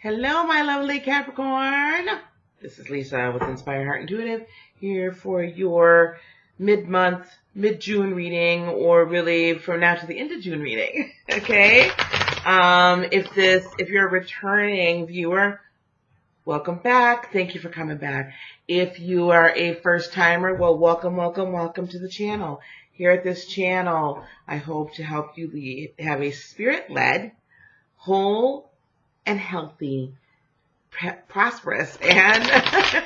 Hello, my lovely Capricorn. This is Lisa with Inspire Heart Intuitive here for your mid-month, mid-June reading, or really from now to the end of June reading. Okay. If you're a returning viewer, welcome back. Thank you for coming back. If you are a first timer, well, welcome to the channel. Here at this channel, I hope to help you have a spirit-led, whole, and healthy, prosperous, and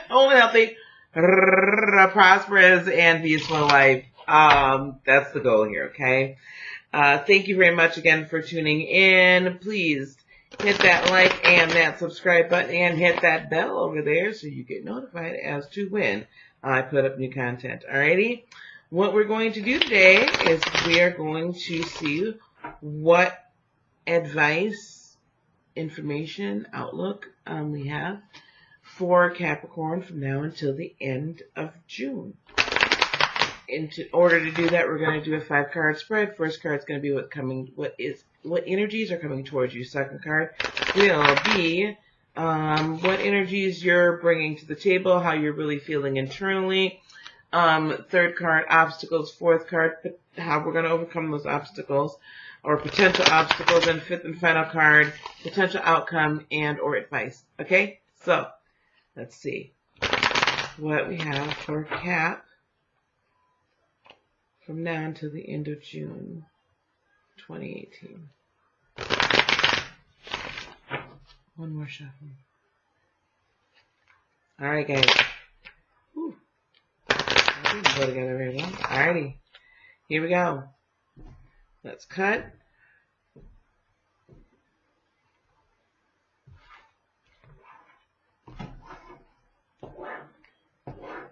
whole and healthy, prosperous, and peaceful life. That's the goal here, okay? Thank you very much again for tuning in. Please hit that like and that subscribe button and hit that bell over there so you get notified as to when I put up new content. Alrighty? What we're going to do today is we are going to see what advice, information, outlook we have for Capricorn from now until the end of June. In order to do that, we're going to do a 5-card spread. First card is going to be what energies are coming towards you. Second card will be what energies you're bringing to the table, how you're really feeling internally. Third card, obstacles. Fourth card, how we're going to overcome those obstacles or potential obstacles. And fifth and final card, potential outcome and or advice. Okay, so let's see what we have for Cap from now until the end of June 2018. One more shuffle. All right, guys. Whew. That didn't go together very well. Alrighty, here we go. Let's cut.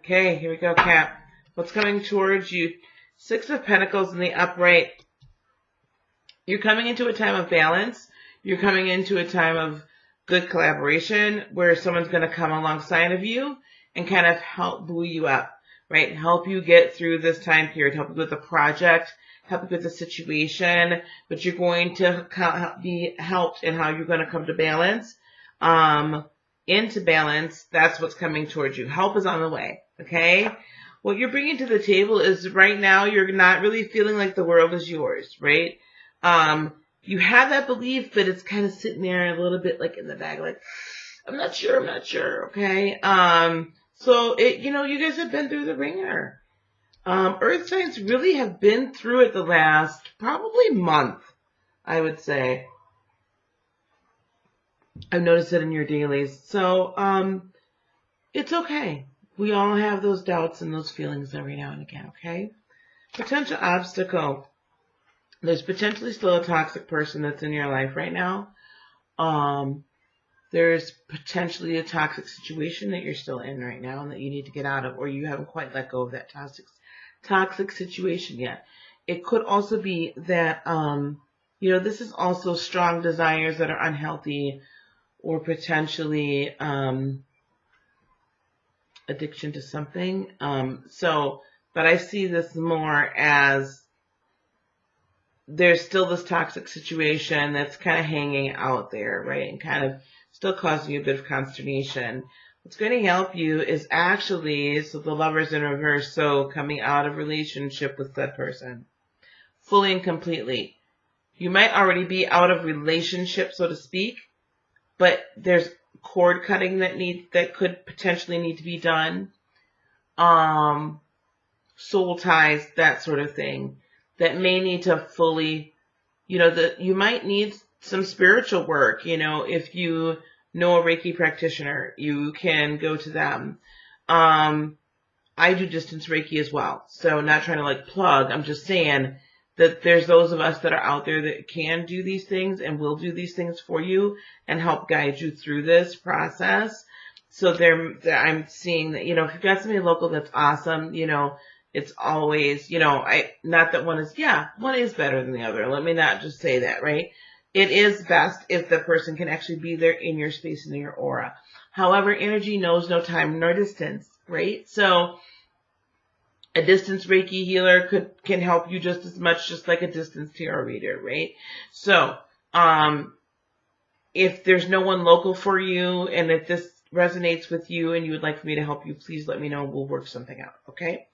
Okay, here we go, Cap. What's coming towards you? 6 of Pentacles in the upright. You're coming into a time of balance. You're coming into a time of good collaboration where someone's going to come alongside of you and kind of help buoy you up, right? Help you get through this time period, help you with the project, help you with the situation, but you're going to be helped in how you're going to come to balance. Into balance, that's what's coming towards you. Help is on the way, okay? What you're bringing to the table is right now you're not really feeling like the world is yours, right? You have that belief, but it's kind of sitting there a little bit like in the bag, like, I'm not sure, okay? So, you guys have been through the ringer. Earth signs really have been through it the last probably month, I would say. I've noticed it in your dailies. So, it's okay. We all have those doubts and those feelings every now and again, okay? Potential obstacle. There's potentially still a toxic person that's in your life right now. There's potentially a toxic situation that you're still in right now and that you need to get out of, or you haven't quite let go of that toxic situation yet. It could also be that, this is also strong desires that are unhealthy or potentially addiction to something. But I see this more as there's still this toxic situation that's kind of hanging out there, right? And kind of still causing you a bit of consternation. What's going to help you is actually, so the Lover's in reverse, so coming out of relationship with that person. Fully and completely. You might already be out of relationship, so to speak, but there's cord cutting that could potentially need to be done. Soul ties, that sort of thing. That may need to fully, you might need some spiritual work. If you know a Reiki practitioner, you can go to them. I do distance Reiki as well. So not trying to plug, I'm just saying that there's those of us that are out there that can do these things and will do these things for you and help guide you through this process. So I'm seeing that, if you've got somebody local that's awesome, it's always, not that one is better than the other. Let me not just say that, right? It is best if the person can actually be there in your space and in your aura. However, energy knows no time nor distance, right? So a distance Reiki healer can help you just as much, just like a distance tarot reader, right? So, if there's no one local for you, and if this resonates with you and you would like for me to help you, please let me know. We'll work something out. Okay.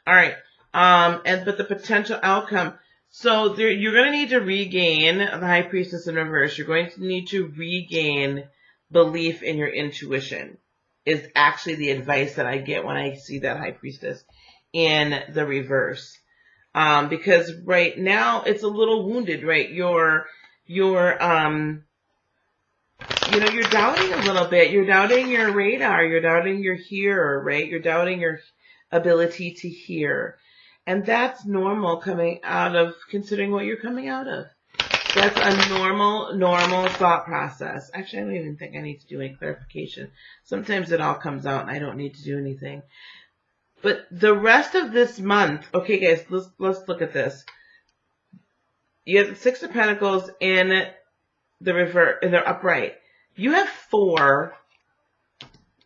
All right. But the potential outcome. So you're going to need to regain the High Priestess in reverse. You're going to need to regain belief in your intuition is actually the advice that I get when I see that High Priestess in the reverse. Because right now it's a little wounded, right? You're doubting a little bit. You're doubting your radar. You're doubting your hearer, right? You're doubting your ability to hear. And that's normal coming out of considering what you're coming out of. That's a normal thought process. Actually, I don't even think I need to do any clarification. Sometimes it all comes out and I don't need to do anything. But the rest of this month, okay guys, let's look at this. You have the Six of Pentacles in the reverse, in the upright. You have 4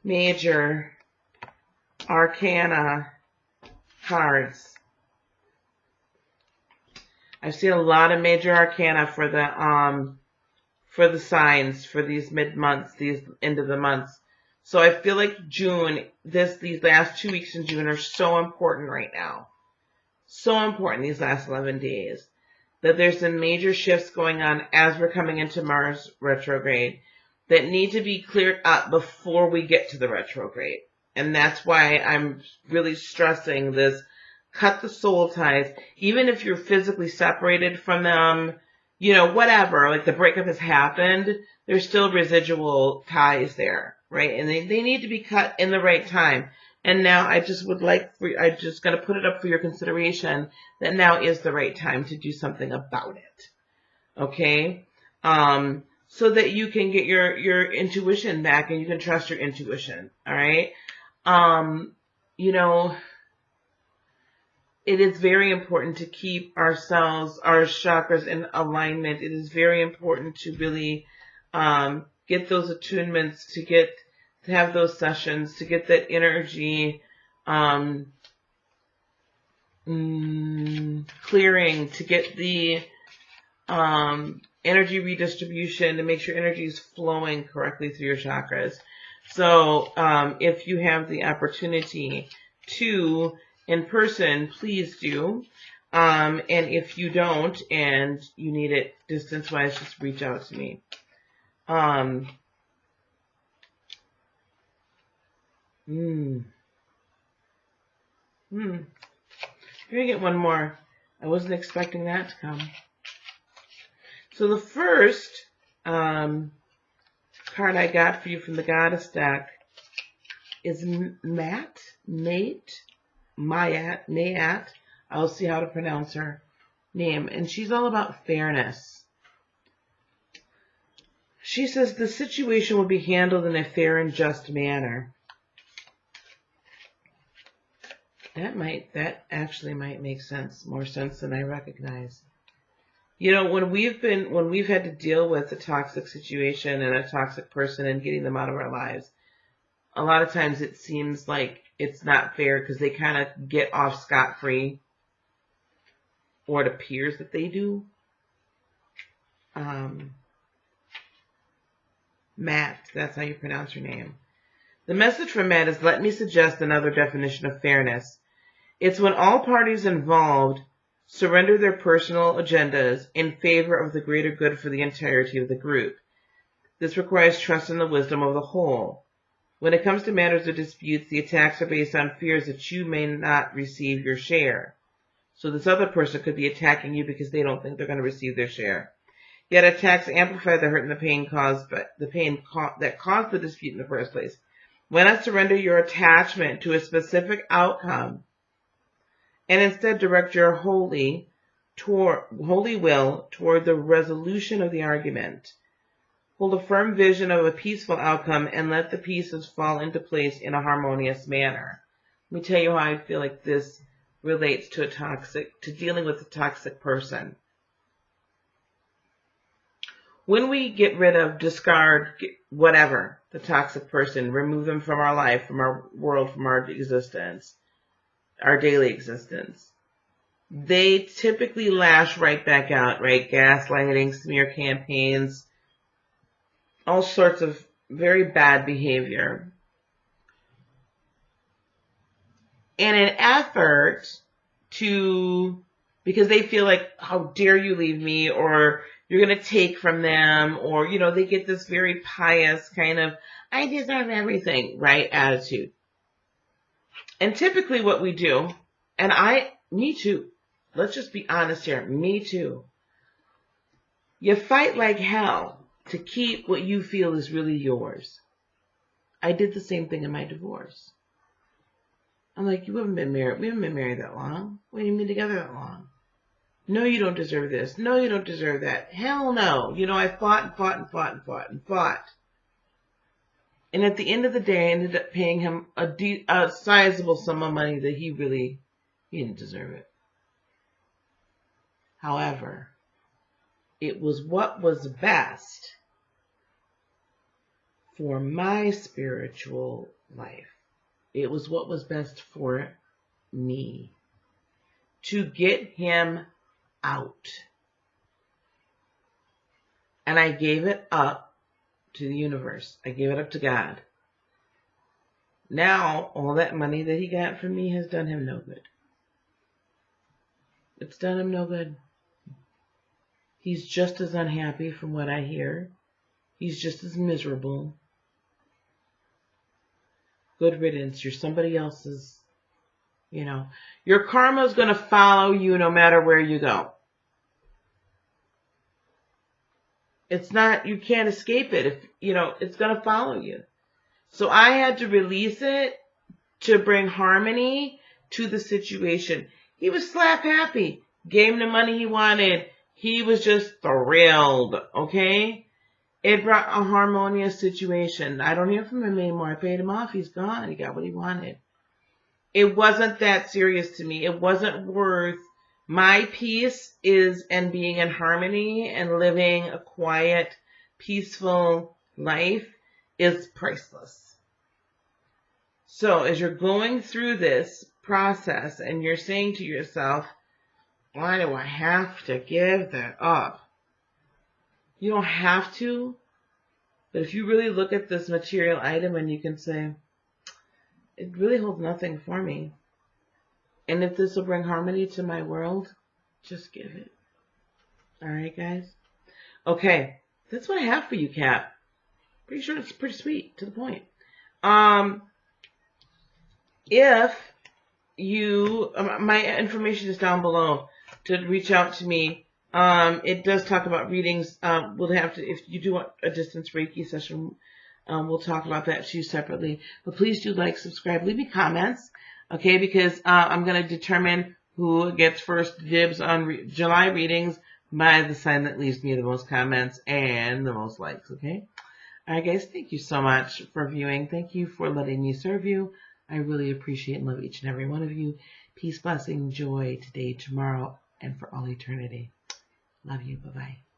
major arcana cards. I've seen a lot of major arcana for the signs for these mid-months, these end of the months. So I feel like June, these last 2 weeks in June are so important right now. So important these last 11 days. That there's some major shifts going on as we're coming into Mars retrograde that need to be cleared up before we get to the retrograde. And that's why I'm really stressing this. Cut the soul ties. Even if you're physically separated from them, whatever, like the breakup has happened, there's still residual ties there, right? And they need to be cut in the right time. And now I'm just going to put it up for your consideration that now is the right time to do something about it. Okay? So that you can get your intuition back and you can trust your intuition. All right? It is very important to keep our chakras in alignment. It is very important to really get those attunements, to have those sessions, to get that energy clearing, to get the energy redistribution, to make sure energy is flowing correctly through your chakras. So if you have the opportunity to in person, please do. And if you don't and you need it distance-wise, just reach out to me. You're going to get one more. I wasn't expecting that to come. So the first card I got for you from the Goddess deck is Mayat. I'll see how to pronounce her name. And she's all about fairness. She says the situation will be handled in a fair and just manner. That actually might make more sense than I recognize. When we've had to deal with a toxic situation and a toxic person and getting them out of our lives, a lot of times it seems like it's not fair because they kind of get off scot-free, or it appears that they do. Matt, that's how you pronounce your name. The message from Matt is, let me suggest another definition of fairness. It's when all parties involved surrender their personal agendas in favor of the greater good for the entirety of the group. This requires trust in the wisdom of the whole. When it comes to matters of disputes, the attacks are based on fears that you may not receive your share. So this other person could be attacking you because they don't think they're going to receive their share. Yet attacks amplify the hurt and the pain that caused the dispute in the first place. Why not surrender your attachment to a specific outcome and instead direct your holy will toward the resolution of the argument? Hold a firm vision of a peaceful outcome and let the pieces fall into place in a harmonious manner. Let me tell you how I feel like this relates to dealing with a toxic person. When we get rid of, discard, whatever, the toxic person, remove them from our life, from our world, from our existence, our daily existence, they typically lash right back out, right? Gaslighting, smear campaigns, all sorts of very bad behavior. In an effort to, because they feel like, how dare you leave me, or you're going to take from them, or, you know, they get this very pious kind of, I deserve everything, right, attitude. And typically what we do, and me too, let's just be honest here, me too. You fight like hell to keep what you feel is really yours. I did the same thing in my divorce. I'm like, we haven't been married that long. We haven't been together that long. No, you don't deserve this. No, you don't deserve that. Hell no. You know, I fought and fought and fought and fought and fought. And at the end of the day, I ended up paying him a sizable sum of money that he didn't deserve it. However, it was what was best for my spiritual life. It was what was best for me to get him out. And I gave it up to the universe. I gave it up to God. Now, all that money that he got from me has done him no good. It's done him no good. He's just as unhappy from what I hear. He's just as miserable. Good riddance. You're somebody else's, you know. Your karma is going to follow you no matter where you go. It's not, you can't escape it. If, you know, it's going to follow you. So I had to release it to bring harmony to the situation. He was slap happy. Gave him the money he wanted. He was just thrilled, okay? It brought a harmonious situation. I don't hear from him anymore. I paid him off. He's gone. He got what he wanted. It wasn't that serious to me. It wasn't worth my peace and being in harmony and living a quiet, peaceful life is priceless. So as you're going through this process and you're saying to yourself, why do I have to give that up? You don't have to, but if you really look at this material item and you can say, it really holds nothing for me. And if this will bring harmony to my world, just give it. All right, guys? Okay, that's what I have for you, Cap. Pretty sure it's pretty sweet, to the point. If you, my information is down below to reach out to me. It does talk about readings. We'll have to, if you do want a distance Reiki session, we'll talk about that too separately. But please do like, subscribe, leave me comments, okay? Because I'm going to determine who gets first dibs on July readings by the sign that leaves me the most comments and the most likes, okay? All right, guys, thank you so much for viewing. Thank you for letting me serve you. I really appreciate and love each and every one of you. Peace, blessing, joy today, tomorrow, and for all eternity. Love you. Bye-bye.